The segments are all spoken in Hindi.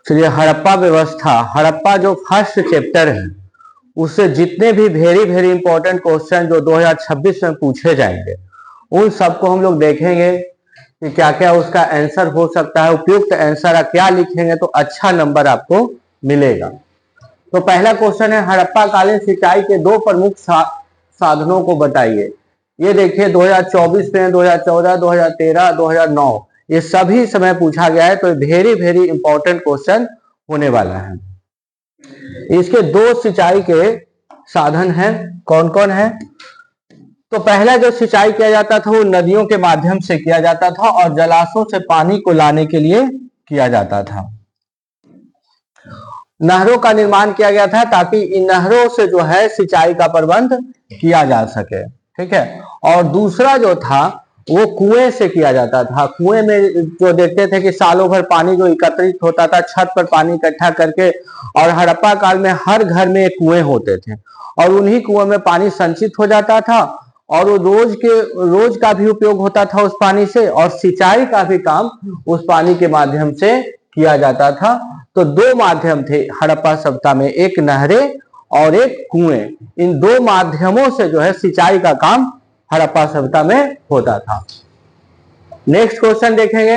चलिए, हड़प्पा व्यवस्था, हड़प्पा जो फर्स्ट चैप्टर है उससे जितने भी वेरी वेरी इंपॉर्टेंट क्वेश्चन जो 2026 में पूछे जाएंगे उन सबको हम लोग देखेंगे कि क्या क्या उसका आंसर हो सकता है, उपयुक्त आंसर क्या लिखेंगे तो अच्छा नंबर आपको मिलेगा। तो पहला क्वेश्चन है, हड़प्पा कालीन सिंचाई के दो प्रमुख साधनों को बताइए। ये देखिए 2024 में, 2014, 2013, 2009 ये सभी समय पूछा गया है, तो वेरी वेरी इंपॉर्टेंट क्वेश्चन होने वाला है। इसके दो सिंचाई के साधन हैं, कौन कौन है? तो पहला जो सिंचाई किया जाता था वो नदियों के माध्यम से किया जाता था और जलाशयों से पानी को लाने के लिए किया जाता था। नहरों का निर्माण किया गया था ताकि इन नहरों से जो है सिंचाई का प्रबंध किया जा सके, ठीक है। और दूसरा जो था वो कुएं से किया जाता था। कुएं में जो देखते थे कि सालों भर पानी जो एकत्रित होता था, छत पर पानी इकट्ठा करके, और हड़प्पा काल में हर घर में कुएं होते थे और उन्हीं कुएं में पानी संचित हो जाता था और वो रोज का भी उपयोग होता था उस पानी से, और सिंचाई का भी काम उस पानी के माध्यम से किया जाता था। तो दो माध्यम थे हड़प्पा सभ्यता में, एक नहरें और एक कुएं। इन दो माध्यमों से जो है सिंचाई का काम हड़प्पा सभ्यता में होता था। नेक्स्ट क्वेश्चन देखेंगे,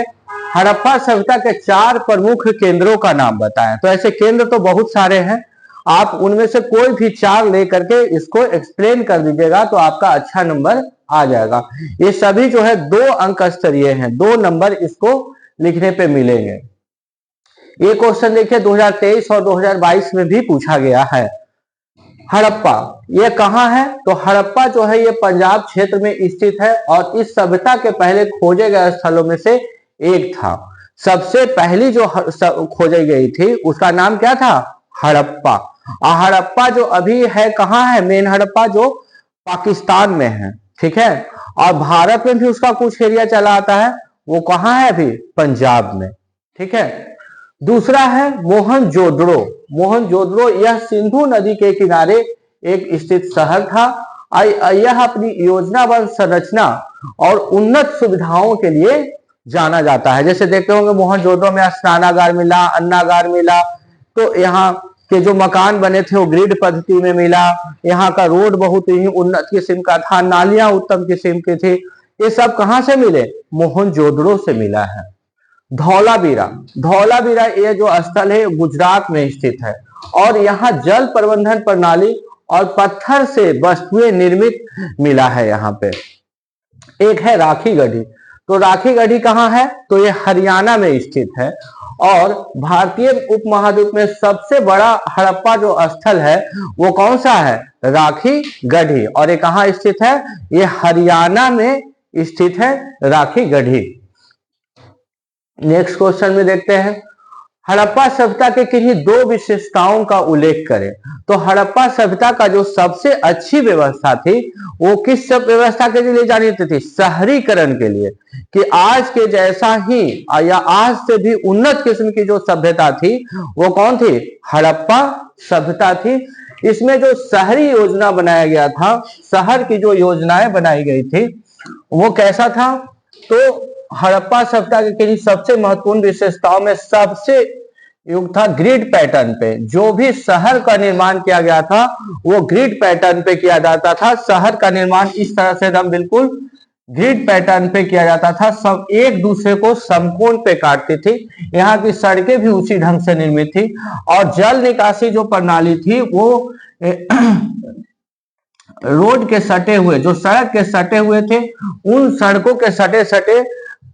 हड़प्पा सभ्यता के 4 प्रमुख केंद्रों का नाम बताएं। तो ऐसे केंद्र तो बहुत सारे हैं, आप उनमें से कोई भी 4 लेकर के इसको एक्सप्लेन कर दीजिएगा तो आपका अच्छा नंबर आ जाएगा। ये सभी जो है 2 अंक स्तरीय हैं, 2 नंबर इसको लिखने पे मिलेंगे। ये क्वेश्चन देखिए 2023 और 2022 में भी पूछा गया है। हड़प्पा ये कहाँ है? तो हड़प्पा जो है ये पंजाब क्षेत्र में स्थित है और इस सभ्यता के पहले खोजे गए स्थलों में से एक था। सबसे पहली जो खोजी गई थी उसका नाम क्या था? हड़प्पा। और हड़प्पा जो अभी है कहाँ है? मेन हड़प्पा जो पाकिस्तान में है, ठीक है। और भारत में भी उसका कुछ एरिया चला आता है, वो कहाँ है? अभी पंजाब में, ठीक है। दूसरा है मोहनजोदड़ो। मोहनजोदड़ो यह सिंधु नदी के किनारे एक स्थित शहर था। यह अपनी योजनाबद्ध संरचना और उन्नत सुविधाओं के लिए जाना जाता है। जैसे देखते होंगे मोहनजोदड़ो में स्नानागार मिला, अन्नागार मिला, तो यहाँ के जो मकान बने थे वो ग्रिड पद्धति में मिला, यहाँ का रोड बहुत ही उन्नत किस्म का था, नालियां उत्तम किस्म की थी। ये सब कहाँ से मिले? मोहनजोदड़ो से मिला है। धौलावीरा, धौलावीरा ये जो स्थल है गुजरात में स्थित है और यहाँ जल प्रबंधन प्रणाली और पत्थर से वस्तुएं निर्मित मिला है यहाँ पे। एक है राखी गढ़ी। तो राखी गढ़ी कहाँ है? तो ये हरियाणा में स्थित है और भारतीय उपमहाद्वीप में सबसे बड़ा हड़प्पा जो स्थल है वो कौन सा है? राखी गढ़ी। और ये कहाँ स्थित है? ये हरियाणा में स्थित है राखी गढ़ी। नेक्स्ट क्वेश्चन में देखते हैं, हड़प्पा सभ्यता के किन्हीं 2 विशेषताओं का उल्लेख करें। तो हड़प्पा सभ्यता का जो सबसे अच्छी व्यवस्था थी वो किस सब व्यवस्था के लिए जानी जाती थी? शहरीकरण के लिए, कि आज के जैसा ही या आज से भी उन्नत किस्म की जो सभ्यता थी वो कौन थी? हड़प्पा सभ्यता थी। इसमें जो शहरी योजना बनाया गया था, शहर की जो योजनाएं बनाई गई थी वो कैसा था? तो हड़प्पा सभ्यता की सबसे महत्वपूर्ण विशेषताओं में सबसे युक्त था ग्रिड पैटर्न पे। जो भी शहर का निर्माण किया गया था वो ग्रिड पैटर्न पे किया जाता था। शहर का निर्माण इस तरह से एकदम बिल्कुल ग्रिड पैटर्न पे किया जाता था, सब एक दूसरे को समकोण पे काटती थी। यहाँ की सड़कें भी उसी ढंग से निर्मित थी और जल निकासी जो प्रणाली थी वो रोड के सटे हुए, जो सड़क के सटे हुए थे उन सड़कों के सटे सटे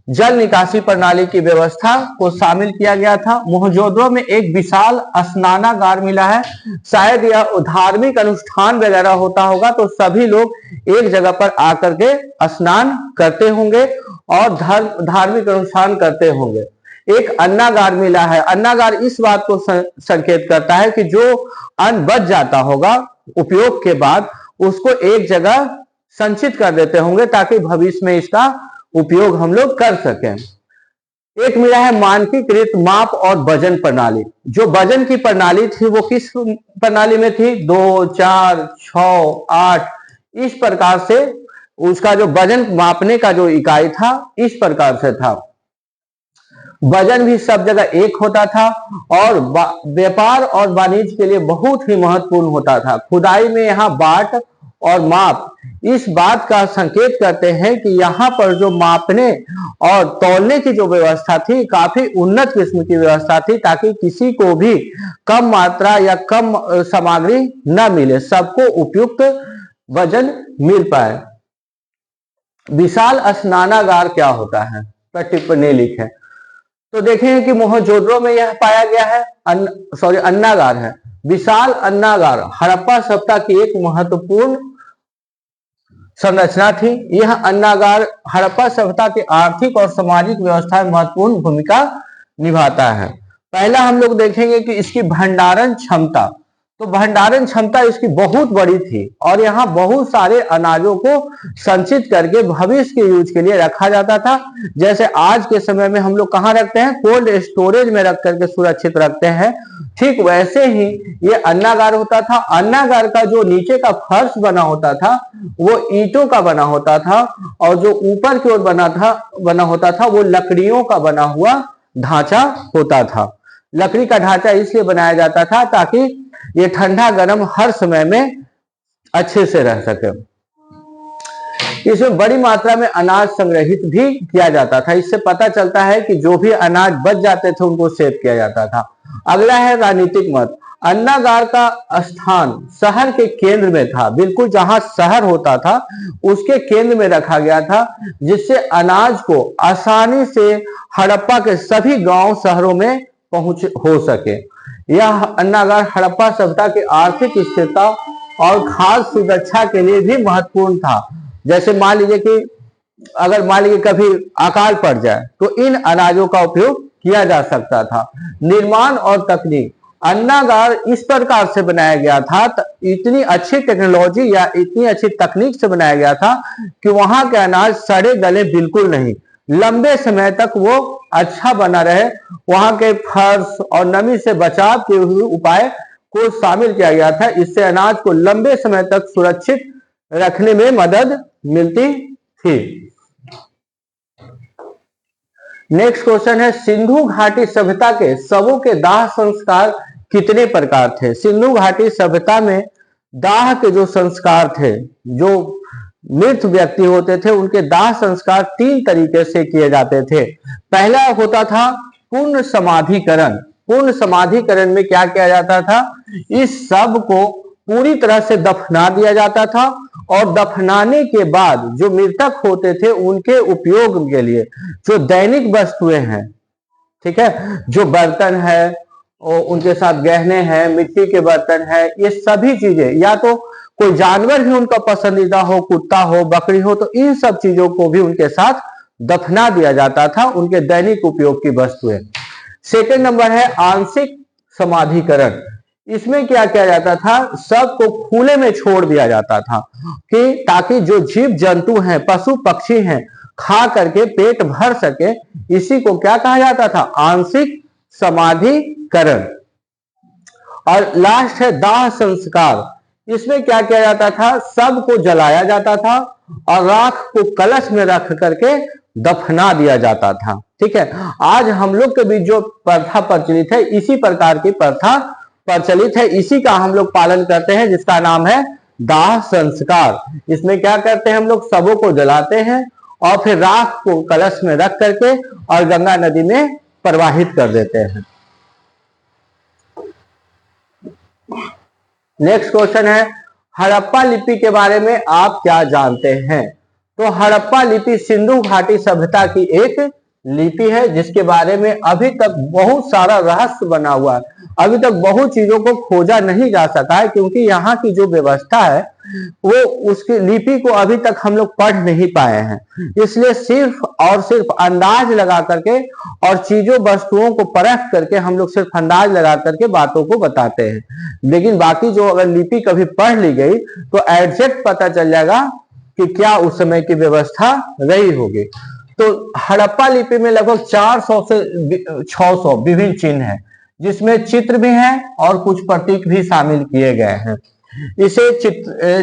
जल निकासी प्रणाली की व्यवस्था को शामिल किया गया था। मोहनजोदड़ो में एक विशाल स्नानागार मिला है। शायद यह धार्मिक अनुष्ठान वगैरह होता होगा तो सभी लोग एक जगह पर आकर के स्नान करते होंगे और धार्मिक अनुष्ठान करते होंगे। एक अन्नागार मिला है। अन्नागार इस बात को संकेत करता है कि जो अन्न बच जाता होगा उपयोग के बाद उसको एक जगह संचित कर देते होंगे ताकि भविष्य में इसका उपयोग हम लोग कर सकें। एक मिला है मानकीकृत माप और वजन प्रणाली। जो वजन की प्रणाली थी वो किस प्रणाली में थी? 2, 4, 6, 8 इस प्रकार से उसका जो वजन मापने का जो इकाई था इस प्रकार से था। वजन भी सब जगह एक होता था और व्यापार और वाणिज्य के लिए बहुत ही महत्वपूर्ण होता था। खुदाई में यहाँ बाट और माप इस बात का संकेत करते हैं कि यहाँ पर जो मापने और तौलने की जो व्यवस्था थी काफी उन्नत किस्म की व्यवस्था थी, ताकि किसी को भी कम मात्रा या कम सामग्री न मिले, सबको उपयुक्त वजन मिल पाए। विशाल स्नानागार क्या होता है, पर टिप्पणी लिखें। तो देखें कि मोहनजोदड़ो में यह पाया गया है, अन्नागार है। विशाल अन्नागार हड़प्पा सभ्यता की एक महत्वपूर्ण संरचना थी। यह अन्नागार हड़प्पा सभ्यता की आर्थिक और सामाजिक व्यवस्था में महत्वपूर्ण भूमिका निभाता है। पहला हम लोग देखेंगे कि इसकी भंडारण क्षमता, तो भंडारण क्षमता इसकी बहुत बड़ी थी और यहाँ बहुत सारे अनाजों को संचित करके भविष्य के यूज के लिए रखा जाता था। जैसे आज के समय में हम लोग कहाँ रखते हैं, कोल्ड स्टोरेज में रख करके सुरक्षित रखते हैं, ठीक वैसे ही ये अन्नागार होता था। अन्नागार का जो नीचे का फर्श बना होता था वो ईंटों का बना होता था और जो ऊपर की ओर बना होता था वो लकड़ियों का बना हुआ ढांचा होता था। लकड़ी का ढांचा इसलिए बनाया जाता था ताकि ये ठंडा गर्म हर समय में अच्छे से रह सके। इसमें बड़ी मात्रा में अनाज संग्रहित भी किया जाता था। इससे पता चलता है कि जो भी अनाज बच जाते थे उनको सेव किया जाता था। अगला है राजनीतिक मत। अन्नागार का स्थान शहर के केंद्र में था, बिल्कुल जहां शहर होता था उसके केंद्र में रखा गया था, जिससे अनाज को आसानी से हड़प्पा के सभी गांव शहरों में पहुंच हो सके। यह अन्नागार हड़प्पा सभ्यता की आर्थिक स्थिरता और खाद्य सुरक्षा के लिए भी महत्वपूर्ण था। जैसे मान लीजिए कि अगर मान लीजिए कभी अकाल पड़ जाए तो इन अनाजों का उपयोग किया जा सकता था। निर्माण और तकनीक, अन्नागार इस प्रकार से बनाया गया था, इतनी अच्छी टेक्नोलॉजी या इतनी अच्छी तकनीक से बनाया गया था कि वहां के अनाज सड़े गले बिल्कुल नहीं, लंबे समय तक वो अच्छा बना रहे। वहां के फर्श और नमी से बचाव के हुए उपाय को शामिल किया गया था। इससे अनाज को लंबे समय तक सुरक्षित रखने में मदद मिलती थी। नेक्स्ट क्वेश्चन है, सिंधु घाटी सभ्यता के शवों के दाह संस्कार कितने प्रकार थे? सिंधु घाटी सभ्यता में दाह के जो संस्कार थे, जो मृत व्यक्ति होते थे उनके दाह संस्कार 3 तरीके से किए जाते थे। पहला होता था पूर्ण समाधिकरण। पूर्ण समाधिकरण में क्या किया जाता था, इस शव को पूरी तरह से दफना दिया जाता था और दफनाने के बाद जो मृतक होते थे उनके उपयोग के लिए जो दैनिक वस्तुएं हैं, ठीक है, जो बर्तन है और उनके साथ गहने हैं, मिट्टी के बर्तन है, ये सभी चीजें, या तो कोई जानवर भी उनका पसंदीदा हो, कुत्ता हो, बकरी हो, तो इन सब चीजों को भी उनके साथ दफना दिया जाता था, उनके दैनिक उपयोग की वस्तुएं। सेकंड नंबर है आंशिक समाधिकरण। इसमें क्या किया जाता था, शव को खुले में छोड़ दिया जाता था कि ताकि जो जीव जंतु हैं, पशु पक्षी हैं, खा करके पेट भर सके। इसी को क्या कहा जाता था, आंशिक समाधिकरण। और लास्ट है दाह संस्कार। इसमें क्या किया जाता था, शव को जलाया जाता था और राख को कलश में रख करके दफना दिया जाता था। ठीक है, आज हम लोग के बीच जो प्रथा प्रचलित है, इसी प्रकार की प्रथा प्रचलित है, इसी का हम लोग पालन करते हैं, जिसका नाम है दाह संस्कार। इसमें क्या करते हैं, हम लोग शवों को जलाते हैं और फिर राख को कलश में रख करके और गंगा नदी में प्रवाहित कर देते हैं। नेक्स्ट क्वेश्चन है, हड़प्पा लिपि के बारे में आप क्या जानते हैं? तो हड़प्पा लिपि सिंधु घाटी सभ्यता की एक लिपि है, जिसके बारे में अभी तक बहुत सारा रहस्य बना हुआ है। अभी तक बहुत चीजों को खोजा नहीं जा सका है, क्योंकि यहाँ की जो व्यवस्था है वो उसकी लिपि को अभी तक हम लोग पढ़ नहीं पाए हैं। इसलिए सिर्फ और सिर्फ अंदाज लगा करके और चीजों वस्तुओं को परख करके हम लोग सिर्फ अंदाज लगा करके बातों को बताते हैं। लेकिन बाकी जो अगर लिपि कभी पढ़ ली गई तो एग्जैक्ट पता चल जाएगा कि क्या उस समय की व्यवस्था रही होगी। तो हड़प्पा लिपि में लगभग 400 से 600 विभिन्न चिन्ह हैं, जिसमें चित्र भी हैं और कुछ प्रतीक भी शामिल किए गए हैं। इसे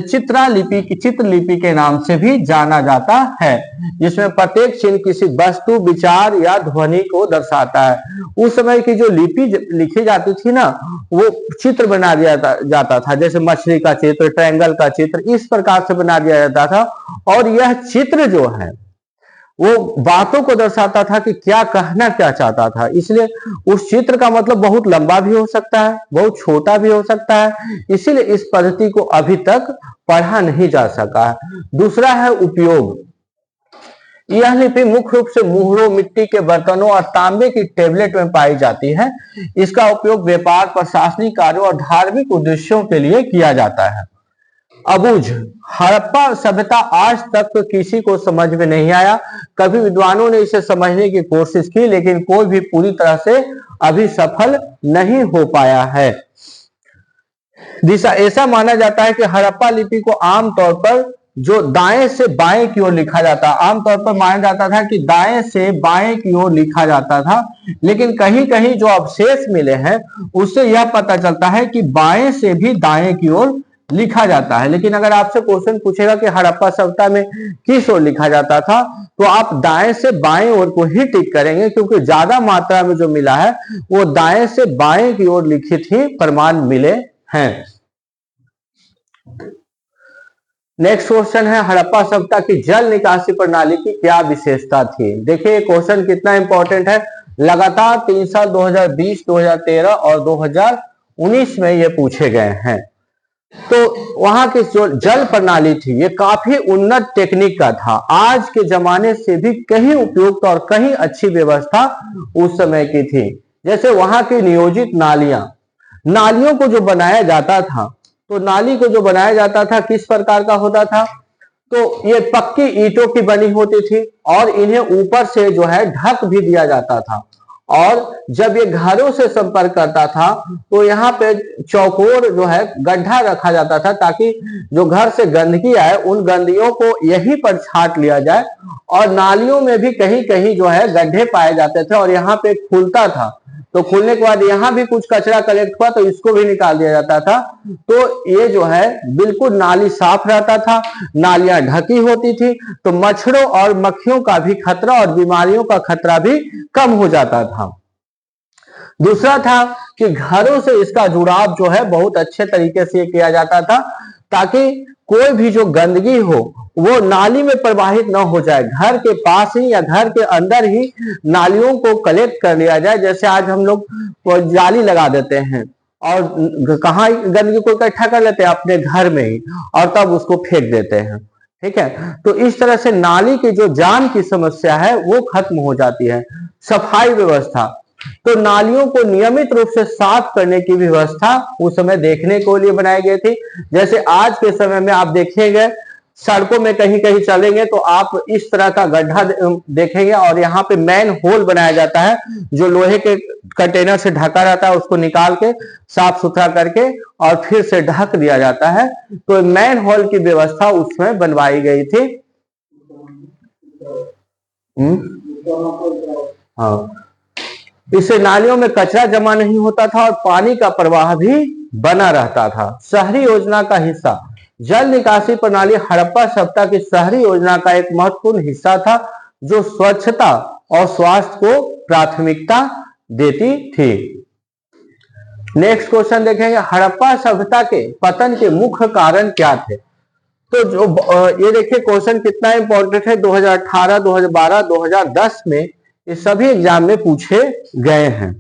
चित्रलिपि के नाम से भी जाना जाता है, जिसमें प्रत्येक चिन्ह किसी वस्तु, विचार या ध्वनि को दर्शाता है। उस समय की जो लिपि लिखी जाती थी ना, वो चित्र बना दिया जाता था, जैसे मछली का चित्र, ट्रायंगल का चित्र, इस प्रकार से बना दिया जाता था। और यह चित्र जो है वो बातों को दर्शाता था कि क्या कहना क्या चाहता था, इसलिए उस चित्र का मतलब बहुत लंबा भी हो सकता है, बहुत छोटा भी हो सकता है, इसीलिए इस पद्धति को अभी तक पढ़ा नहीं जा सका है। दूसरा है उपयोग। यह लिपि मुख्य रूप से मुहरों, मिट्टी के बर्तनों और तांबे की टेबलेट में पाई जाती है। इसका उपयोग व्यापार, प्रशासनिक कार्यों और धार्मिक उद्देश्यों के लिए किया जाता है। अबूझ। हड़प्पा सभ्यता आज तक तो किसी को समझ में नहीं आया। कभी विद्वानों ने इसे समझने की कोशिश की, लेकिन कोई भी पूरी तरह से अभी सफल नहीं हो पाया है। ऐसा माना जाता है कि हड़प्पा लिपि को आमतौर पर जो दाएं से बाएं की ओर लिखा जाता, आमतौर पर माना जाता था कि दाएं से बाएं की ओर लिखा जाता था, लेकिन कहीं कहीं जो अवशेष मिले हैं उससे यह पता चलता है कि बाएं से भी दाएं की ओर लिखा जाता है। लेकिन अगर आपसे क्वेश्चन पूछेगा कि हड़प्पा सभ्यता में किस ओर लिखा जाता था, तो आप दाएं से बाएं ओर को ही टिक करेंगे, क्योंकि ज्यादा मात्रा में जो मिला है वो दाएं से बाएं की ओर लिखित ही प्रमाण मिले हैं। नेक्स्ट क्वेश्चन है, हड़प्पा सभ्यता की जल निकासी प्रणाली की क्या विशेषता थी। देखिए क्वेश्चन कितना इंपॉर्टेंट है, लगातार 3 साल 2020, 2013 और 2019 में ये पूछे गए हैं। तो वहां की जो जल प्रणाली थी ये काफी उन्नत टेक्निक का था, आज के जमाने से भी कहीं उपयुक्त और कहीं अच्छी व्यवस्था उस समय की थी। जैसे वहां की नियोजित नालियों को जो बनाया जाता था, तो नाली को जो बनाया जाता था किस प्रकार का होता था, तो ये पक्की ईंटों की बनी होती थी और इन्हें ऊपर से जो है ढक भी दिया जाता था। और जब ये घरों से संपर्क करता था तो यहाँ पे चौकोर जो है गड्ढा रखा जाता था, ताकि जो घर से गंदगी आए उन गंदगियों को यहीं पर छाट लिया जाए। और नालियों में भी कहीं कहीं जो है गड्ढे पाए जाते थे और यहाँ पे खुलता था, तो खुलने के बाद यहाँ भी कुछ कचरा कलेक्ट हुआ तो इसको भी निकाल दिया जाता था। तो ये जो है बिल्कुल नाली साफ रहता था, नालियां ढकी होती थी, तो मच्छरों और मक्खियों का भी खतरा और बीमारियों का खतरा भी कम हो जाता था। दूसरा था कि घरों से इसका जुड़ाव जो है बहुत अच्छे तरीके से किया जाता था, ताकि कोई भी जो गंदगी हो वो नाली में प्रवाहित न हो जाए, घर के पास ही या घर के अंदर ही नालियों को कलेक्ट कर लिया जाए। जैसे आज हम लोग जाली लगा देते हैं और कहाँ गंदगी को इकट्ठा कर लेते हैं, अपने घर में ही, और तब उसको फेंक देते हैं। ठीक है, तो इस तरह से नाली की जो जाम की समस्या है वो खत्म हो जाती है। सफाई व्यवस्था, तो नालियों को नियमित रूप से साफ करने की व्यवस्था उस समय देखने को लिए बनाई गई थी। जैसे आज के समय में आप देखेंगे सड़कों में कहीं कहीं चलेंगे तो आप इस तरह का गड्ढा देखेंगे और यहाँ पे मैन होल बनाया जाता है, जो लोहे के कंटेनर से ढका रहता है, उसको निकाल के साफ सुथरा करके और फिर से ढक दिया जाता है। तो मैन होल की व्यवस्था उसमें बनवाई गई थी। हाँ, इससे नालियों में कचरा जमा नहीं होता था और पानी का प्रवाह भी बना रहता था। शहरी योजना का हिस्सा, जल निकासी प्रणाली हड़प्पा सभ्यता की शहरी योजना का एक महत्वपूर्ण हिस्सा था, जो स्वच्छता और स्वास्थ्य को प्राथमिकता देती थी। नेक्स्ट क्वेश्चन देखेंगे, हड़प्पा सभ्यता के पतन के मुख्य कारण क्या थे। तो जो ये देखिए क्वेश्चन कितना इंपॉर्टेंट है, 2018, 2012, 2010 में ये सभी एग्जाम में पूछे गए हैं।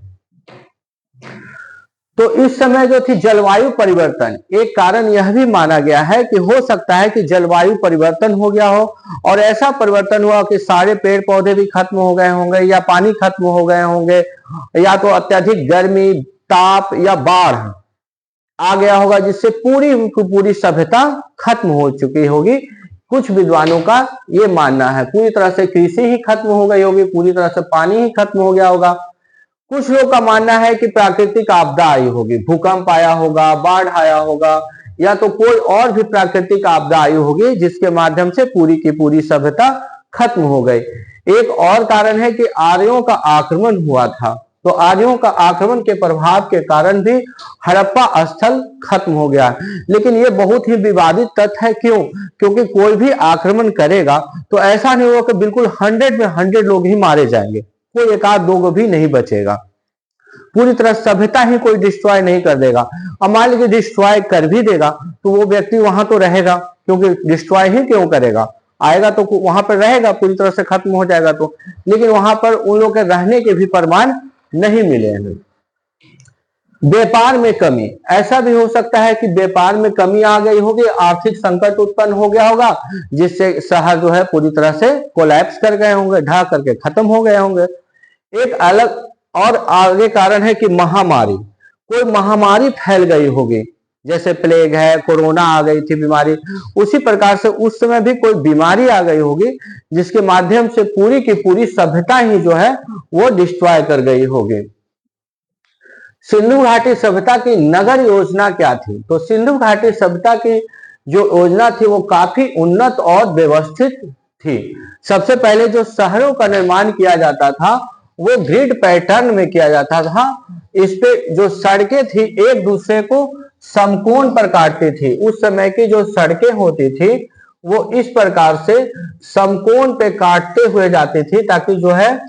तो इस समय जो थी जलवायु परिवर्तन, एक कारण यह भी माना गया है कि हो सकता है कि जलवायु परिवर्तन हो गया हो और ऐसा परिवर्तन हुआ कि सारे पेड़ पौधे भी खत्म हो गए होंगे या पानी खत्म हो गए होंगे, या तो अत्यधिक गर्मी, ताप या बाढ़ आ गया होगा, जिससे पूरी सभ्यता खत्म हो चुकी होगी। कुछ विद्वानों का ये मानना है पूरी तरह से कृषि ही खत्म हो गई होगी, पूरी तरह से पानी ही खत्म हो गया होगा। कुछ लोग का मानना है कि प्राकृतिक आपदा आई होगी, भूकंप आया होगा, बाढ़ आया होगा, या तो कोई और भी प्राकृतिक आपदा आई होगी जिसके माध्यम से पूरी की पूरी सभ्यता खत्म हो गई। एक और कारण है कि आर्यों का आक्रमण हुआ था तो आर्यों का आक्रमण के प्रभाव के कारण भी हड़प्पा स्थल खत्म हो गया। लेकिन ये बहुत ही विवादित तथ्य है। क्यों? क्योंकि कोई भी आक्रमण करेगा तो ऐसा नहीं होगा कि बिल्कुल 100 में 100 लोग ही मारे जाएंगे, कोई एक आध दो को भी नहीं बचेगा। पूरी तरह सभ्यता ही कोई डिस्ट्रॉय नहीं कर देगा। अब मान लीजिए डिस्ट्रॉय कर भी देगा तो वो व्यक्ति वहां तो रहेगा, क्योंकि डिस्ट्रॉय ही क्यों करेगा, आएगा तो वहां पर रहेगा, पूरी तरह से खत्म हो जाएगा तो। लेकिन वहां पर उन लोगों के रहने के भी प्रमाण नहीं मिले हैं। व्यापार में कमी, ऐसा भी हो सकता है कि व्यापार में कमी आ गई होगी, आर्थिक संकट उत्पन्न हो गया होगा, जिससे शहर जो है पूरी तरह से कोलैप्स कर गए होंगे, ढह करके खत्म हो गए होंगे। एक अलग और आगे कारण है कि महामारी, कोई महामारी फैल गई होगी, जैसे प्लेग है, कोरोना आ गई थी बीमारी, उसी प्रकार से उस समय भी कोई बीमारी आ गई होगी जिसके माध्यम से पूरी की पूरी सभ्यता ही जो है वो डिस्ट्रॉय कर गई होगी। सिंधु घाटी सभ्यता की नगर योजना क्या थी? तो सिंधु घाटी सभ्यता की जो योजना थी वो काफी उन्नत और व्यवस्थित थी। सबसे पहले जो शहरों का निर्माण किया जाता था वो ग्रिड पैटर्न में किया जाता था। इस पे जो सड़कें थी एक दूसरे को समकोण पर काटती थी। उस समय की जो सड़कें होती थी वो इस प्रकार से समकोण पे काटते हुए जाती थी ताकि जो है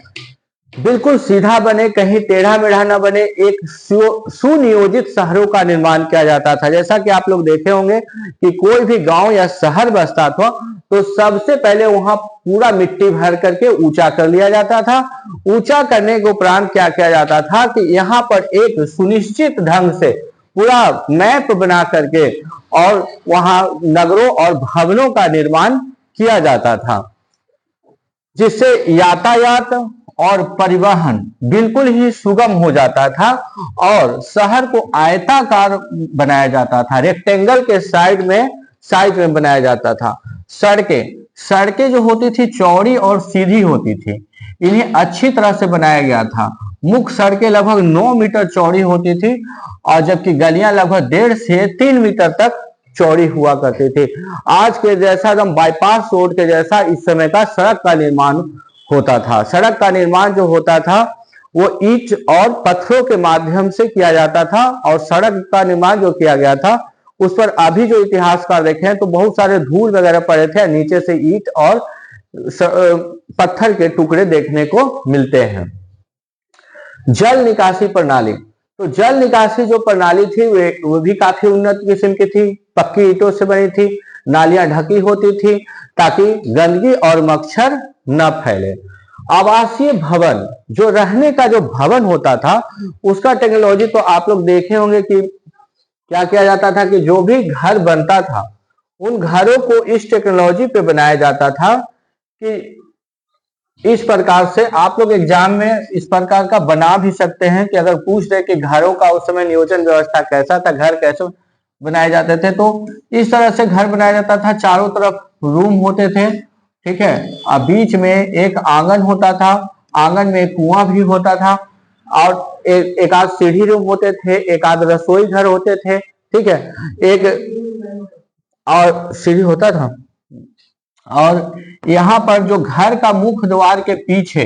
बिल्कुल सीधा बने, कहीं टेढ़ा मेढ़ा ना बने, एक सुनियोजित शहरों का निर्माण किया जाता था। जैसा कि आप लोग देखे होंगे कि कोई भी गांव या शहर बसता था तो सबसे पहले वहां पूरा मिट्टी भर करके ऊंचा कर लिया जाता था। ऊंचा करने के उपरांत क्या किया जाता था कि यहाँ पर एक सुनिश्चित ढंग से पूरा मैप बना करके और वहां नगरों और भवनों का निर्माण किया जाता था, जिससे यातायात और परिवहन बिल्कुल ही सुगम हो जाता था। और शहर को आयताकार बनाया जाता था, रेक्टेंगल के साइड में बनाया जाता था। सड़कें जो होती थी चौड़ी और सीधी होती थी, इन्हें अच्छी तरह से बनाया गया था। मुख्य सड़कें लगभग 9 मीटर चौड़ी होती थी और जबकि गलियां लगभग 1.5 से 3 मीटर तक चौड़ी हुआ करती थी। आज के जैसा एकदम बाईपास रोड के जैसा इस समय का सड़क का निर्माण होता था। सड़क का निर्माण जो होता था वो ईंट और पत्थरों के माध्यम से किया जाता था और सड़क का निर्माण जो किया गया था उस पर अभी जो इतिहासकार देखें तो बहुत सारे धूल वगैरह पड़े थे, नीचे से ईंट और पत्थर के टुकड़े देखने को मिलते हैं। जल निकासी प्रणाली, तो जल निकासी जो प्रणाली थी वो भी काफी उन्नत किस्म की थी, पक्की ईंटों से बनी थी, नालियां ढकी होती थी ताकि गंदगी और मच्छर न फैले। आवासीय भवन, जो रहने का जो भवन होता था उसका टेक्नोलॉजी तो आप लोग देखे होंगे कि क्या किया जाता था कि जो भी घर बनता था उन घरों को इस टेक्नोलॉजी पे बनाया जाता था कि इस प्रकार से आप लोग एग्जाम में इस प्रकार का बना भी सकते हैं कि अगर पूछ रहे कि घरों का उस समय नियोजन व्यवस्था कैसा था, घर कैसे बनाए जाते थे, तो इस तरह से घर बनाया जाता था। चारों तरफ रूम होते थे, ठीक है, और बीच में एक आंगन होता था, आंगन में कुआं भी होता था और एक आध सीढ़ी रूम होते थे, एक आध रसोई घर होते थे, ठीक है, एक और सीढ़ी होता था। और यहाँ पर जो घर का मुख्य द्वार के पीछे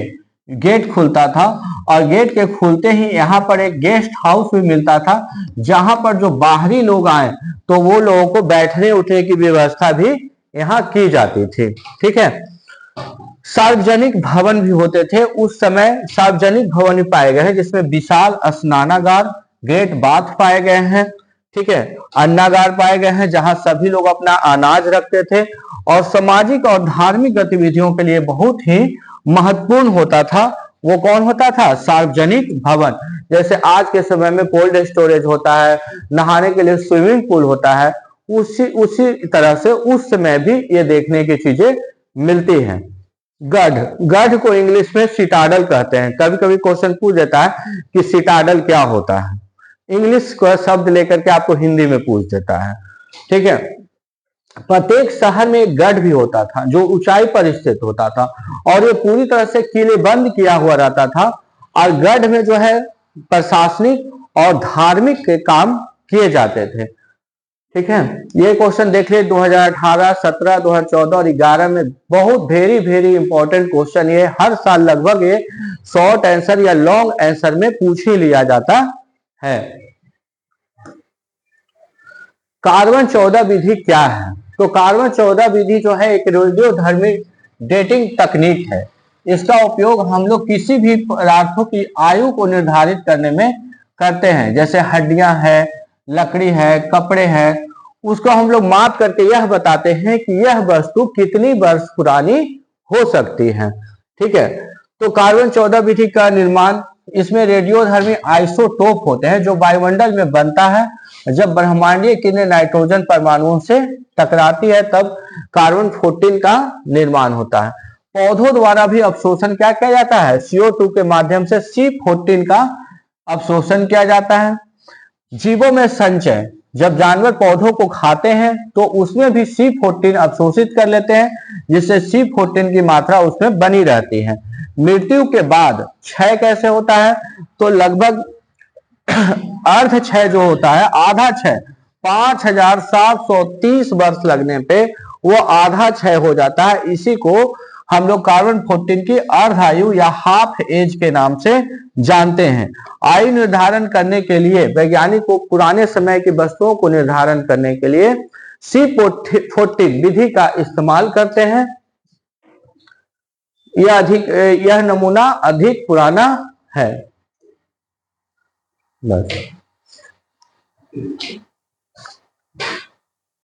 गेट खुलता था और गेट के खुलते ही यहाँ पर एक गेस्ट हाउस भी मिलता था, जहां पर जो बाहरी लोग आए तो वो लोगों को बैठने उठने की व्यवस्था भी यहाँ की जाती थी, ठीक है। सार्वजनिक भवन भी होते थे। उस समय सार्वजनिक भवन भी पाए गए हैं जिसमें विशाल स्नानागार, ग्रेट बाथ पाए गए हैं, ठीक है, अन्नागार पाए गए हैं जहां सभी लोग अपना अनाज रखते थे और सामाजिक और धार्मिक गतिविधियों के लिए बहुत ही महत्वपूर्ण होता था। वो कौन होता था? सार्वजनिक भवन। जैसे आज के समय में कोल्ड स्टोरेज होता है, नहाने के लिए स्विमिंग पूल होता है, उसी तरह से उस समय भी ये देखने की चीजें मिलती हैं। गढ़ को इंग्लिश में सिटाडल कहते हैं। कभी कभी क्वेश्चन पूछ देता है कि सिटाडल क्या होता है, इंग्लिश का शब्द लेकर के आपको हिंदी में पूछ देता है, ठीक है। प्रत्येक शहर में एक गढ़ भी होता था जो ऊंचाई पर स्थित होता था और ये पूरी तरह से किलेबंद किया हुआ रहता था और गढ़ में जो है प्रशासनिक और धार्मिक के काम किए जाते थे। ठीक है, ये क्वेश्चन देख ले 2018, 17, 2014 और 11 में बहुत वेरी इंपॉर्टेंट क्वेश्चन, ये हर साल लगभग ये शॉर्ट आंसर या लॉन्ग आंसर में पूछ ही लिया जाता है। कार्बन 14 विधि क्या है? तो कार्बन 14 विधि जो है एक रेडियोधर्मी डेटिंग तकनीक है। इसका उपयोग हम लोग किसी भी पदार्थों की आयु को निर्धारित करने में करते हैं, जैसे हड्डियां है, लकड़ी है, कपड़े हैं, उसको हम लोग माप करके यह बताते हैं कि यह वस्तु कितनी वर्ष पुरानी हो सकती है। ठीक है, तो कार्बन 14 विधि का निर्माण, इसमें रेडियोधर्मी आइसोटोप होते हैं जो वायुमंडल में बनता है। जब ब्रह्मांडीय किरणें नाइट्रोजन परमाणुओं से टकराती है तब कार्बन 14 का निर्माण होता है। पौधों द्वारा भी अवशोषण क्या किया जाता है? CO2 के माध्यम से C14 का अवशोषण किया जाता है। जीवों में संचय, जब जानवर पौधों को खाते हैं तो उसमें भी C14 अवशोषित कर लेते हैं, जिससे C14 की मात्रा उसमें बनी रहती है। मृत्यु के बाद क्षय कैसे होता है? तो लगभग अर्ध क्षय जो होता है, आधा क्षय 5730 वर्ष लगने पे वो आधा क्षय हो जाता है। इसी को हम लोग कार्बन 14 की अर्ध आयु या हाफ एज के नाम से जानते हैं। आयु निर्धारण करने के लिए वैज्ञानिक को पुराने समय की वस्तुओं को निर्धारण करने के लिए C14 विधि का इस्तेमाल करते हैं। यह नमूना अधिक पुराना है। बस।